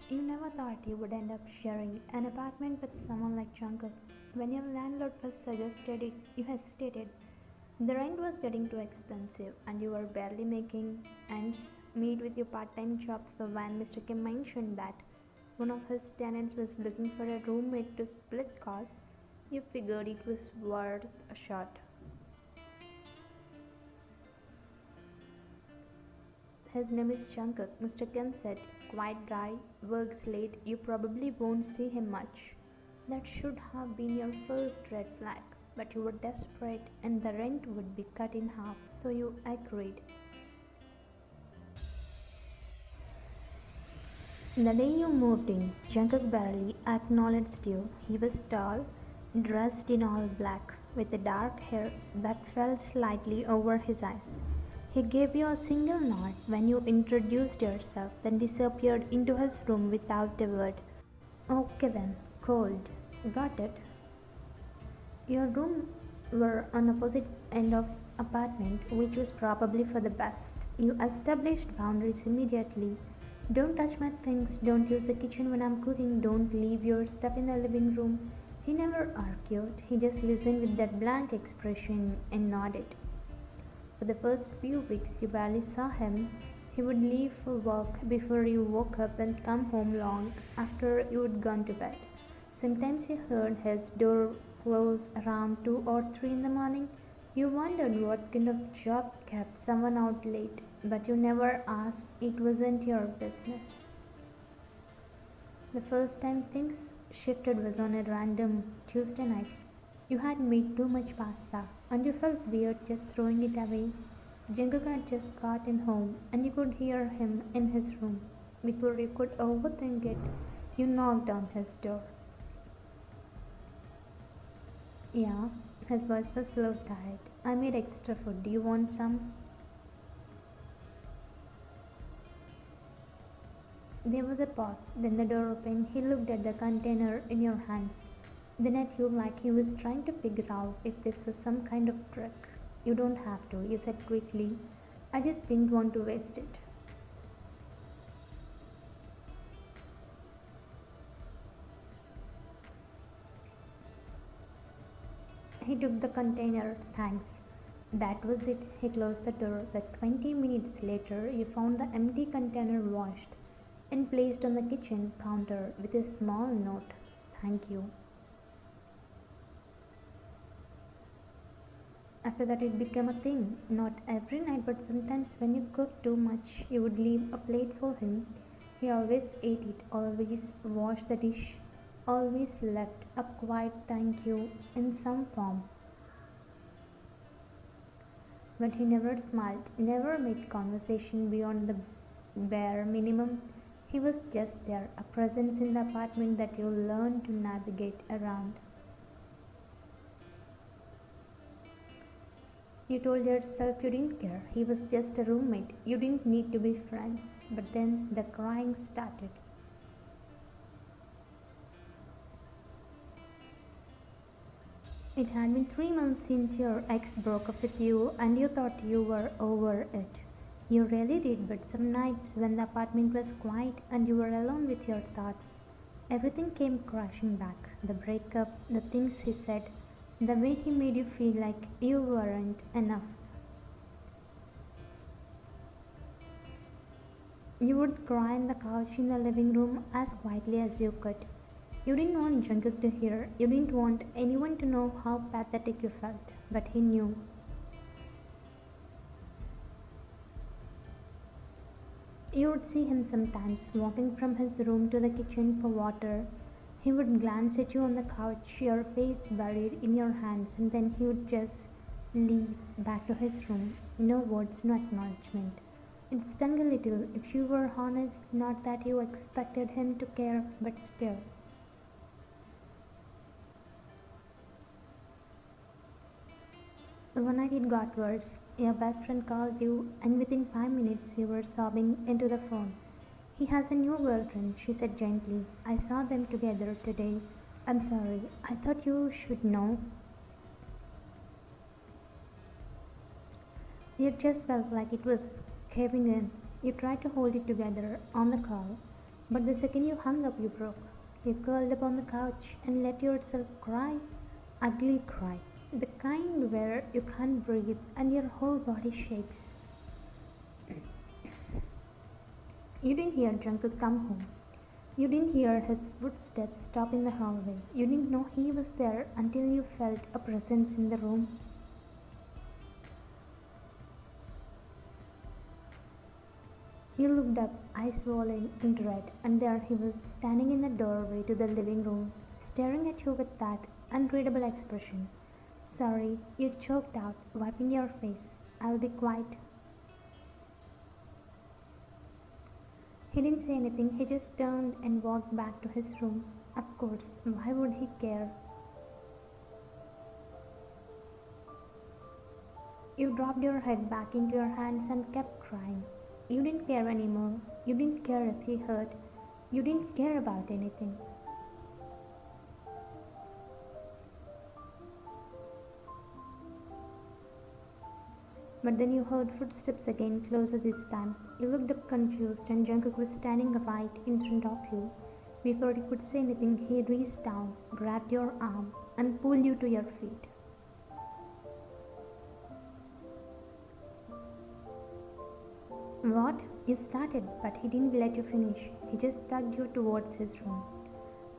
You never thought you would end up sharing an apartment with someone like Jungkook. When your landlord first suggested it, you hesitated. The rent was getting too expensive, and you were barely making ends meet with your part-time job. So when Mr. Kim mentioned that one of his tenants was looking for a roommate to split costs, you figured it was worth a shot. His name is Jungkook, Mr. Kim said. Quiet guy, works late, you probably won't see him much. That should have been your first red flag, but you were desperate and the rent would be cut in half, so you agreed. The day you moved in, Jungkook barely acknowledged you. He was tall, dressed in all black, with the dark hair that fell slightly over his eyes. He gave you a single nod when you introduced yourself, then disappeared into his room without a word. Okay then, cold. Got it. Your room were on opposite end of apartment, which was probably for the best. You established boundaries immediately. Don't touch my things, don't use the kitchen when I'm cooking, don't leave your stuff in the living room. He never argued, he just listened with that blank expression and nodded. For the first few weeks you barely saw him. He would leave for work before you woke up and come home long after you had gone to bed. Sometimes you heard his door close around 2 or 3 in the morning. You wondered what kind of job kept someone out late, but you never asked. It wasn't your business. The first time things shifted was on a random Tuesday night. You had made too much pasta, and you felt weird just throwing it away. Jungkook had just gotten home, and you could hear him in his room. Before you could overthink it, you knocked on his door. Yeah, his voice was low tired. I made extra food. Do you want some? There was a pause, then the door opened. He looked at the container in your hands, then at you like he was trying to figure out if this was some kind of trick. You don't have to, you said quickly. I just didn't want to waste it. He took the container. Thanks. That was it. He closed the door. But 20 minutes later, you found the empty container washed and placed on the kitchen counter with a small note. Thank you. After that, it became a thing. Not every night, but sometimes when you cooked too much, you would leave a plate for him. He always ate it, always washed the dish, always left a quiet thank you in some form. But he never smiled, never made conversation beyond the bare minimum. He was just there, a presence in the apartment that you learned to navigate around. You told yourself you didn't care. He was just a roommate. You didn't need to be friends. But then the crying started. It had been 3 months since your ex broke up with you, and you thought you were over it. You really did, but some nights when the apartment was quiet and you were alone with your thoughts, everything came crashing back. The breakup, the things he said, the way he made you feel like you weren't enough. You would cry on the couch in the living room as quietly as you could. You didn't want Jungkook to hear, you didn't want anyone to know how pathetic you felt, but he knew. You would see him sometimes walking from his room to the kitchen for water. He would glance at you on the couch, your face buried in your hands, and then he would just leave back to his room. No words, no acknowledgement. It stung a little, if you were honest, not that you expected him to care, but still. One night it got worse. Your best friend called you, and within 5 minutes you were sobbing into the phone. He has a new girlfriend, she said gently. I saw them together today. I'm sorry, I thought you should know. It just felt like it was caving in. You tried to hold it together on the call. But the second you hung up, you broke. You curled up on the couch and let yourself cry. Ugly cry. The kind where you can't breathe and your whole body shakes. You didn't hear Jungkook come home. You didn't hear his footsteps stop in the hallway. You didn't know he was there until you felt a presence in the room. You looked up, eyes swollen and red, and there he was, standing in the doorway to the living room, staring at you with that unreadable expression. Sorry, you choked out, wiping your face. I'll be quiet. He didn't say anything, he just turned and walked back to his room. Of course, why would he care? You dropped your head back into your hands and kept crying. You didn't care anymore. You didn't care if he hurt. You didn't care about anything. But then you heard footsteps again, closer this time. You looked up confused, and Jungkook was standing right in front of you. Before you could say anything, he reached down, grabbed your arm, and pulled you to your feet. What? You started, but he didn't let you finish. He just tugged you towards his room.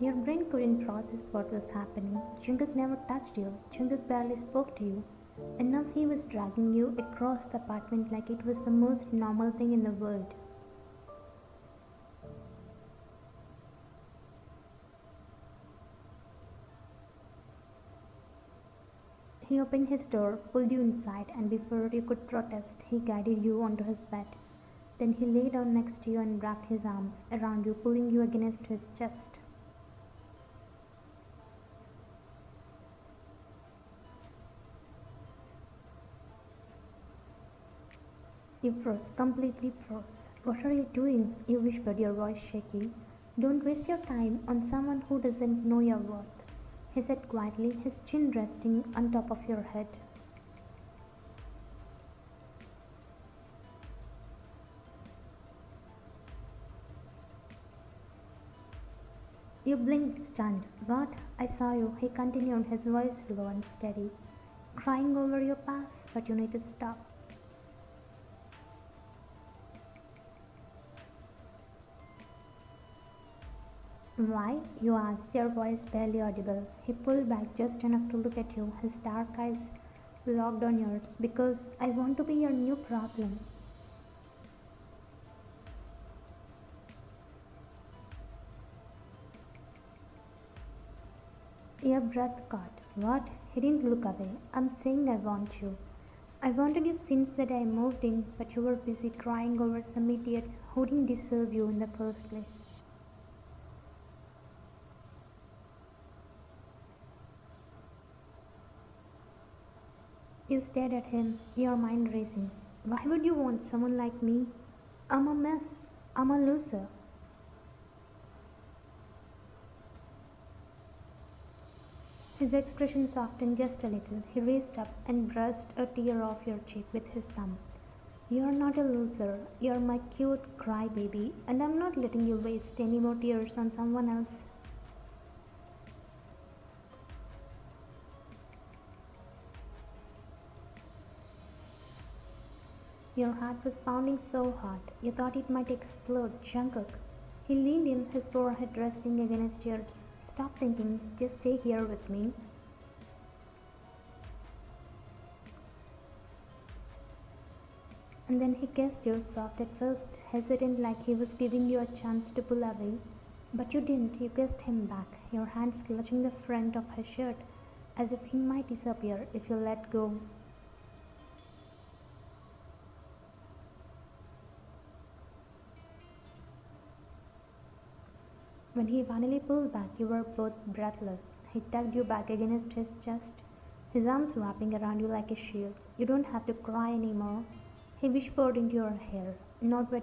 Your brain couldn't process what was happening. Jungkook never touched you. Jungkook barely spoke to you. And now he was dragging you across the apartment like it was the most normal thing in the world. He opened his door, pulled you inside, and before you could protest, he guided you onto his bed. Then he lay down next to you and wrapped his arms around you, pulling you against his chest. You froze, completely froze. What are you doing? You whispered, your voice shaky. Don't waste your time on someone who doesn't know your worth, he said quietly, his chin resting on top of your head. You blinked, stunned. What? I saw you, he continued, his voice low and steady. Crying over your past, but you need to stop. Why? You asked, your voice barely audible. He pulled back just enough to look at you, his dark eyes locked on yours. Because I want to be your new problem. Your breath caught. What? He didn't look away. I'm saying I want you. I wanted you since the day I moved in, but you were busy crying over some idiot who didn't deserve you in the first place. You stared at him, your mind racing. Why would you want someone like me? I'm a mess. I'm a loser. His expression softened just a little. He raised up and brushed a tear off your cheek with his thumb. You're not a loser. You're my cute crybaby, and I'm not letting you waste any more tears on someone else. Your heart was pounding so hard, you thought it might explode. Jungkook. He leaned in, his forehead resting against yours. Stop thinking, just stay here with me. And then he kissed you, soft at first, hesitant like he was giving you a chance to pull away. But you didn't, you kissed him back, your hands clutching the front of his shirt, as if he might disappear if you let go. When he finally pulled back, you were both breathless. He tugged you back against his chest, his arms wrapping around you like a shield. You don't have to cry anymore. He whispered into your hair, not when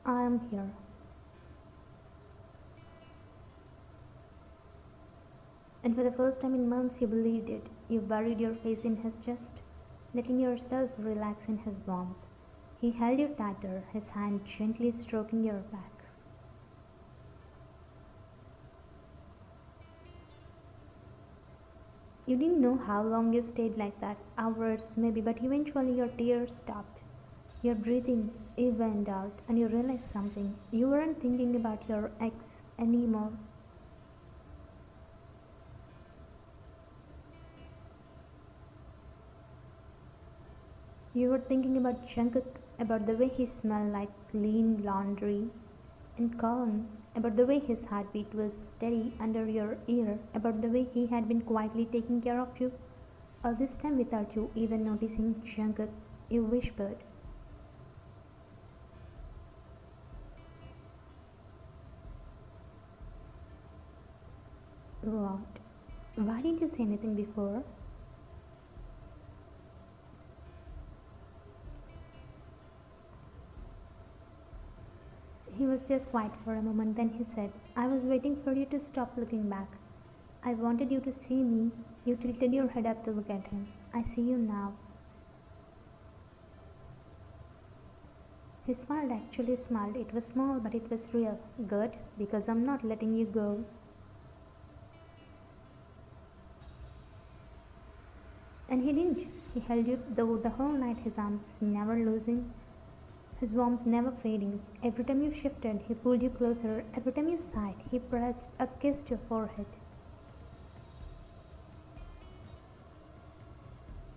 I am here. And for the first time in months, you believed it. You buried your face in his chest, letting yourself relax in his warmth. He held you tighter, his hand gently stroking your back. You didn't know how long you stayed like that. Hours, maybe, but eventually your tears stopped. Your breathing evened out, and you realized something. You weren't thinking about your ex anymore. You were thinking about Jungkook, about the way he smelled like clean laundry and calm, about the way his heartbeat was steady under your ear, about the way he had been quietly taking care of you. All this time without you even noticing. Jungkook, you whispered. What? Why didn't you say anything before? He was just quiet for a moment, then he said, I was waiting for you to stop looking back. I wanted you to see me. You tilted your head up to look at him. I see you now. He smiled, actually smiled. It was small, but it was real. Good, because I'm not letting you go. And he didn't. He held you the whole night, his arms never losing, his warmth never fading. Every time you shifted, he pulled you closer. Every time you sighed, he pressed a kiss to your forehead.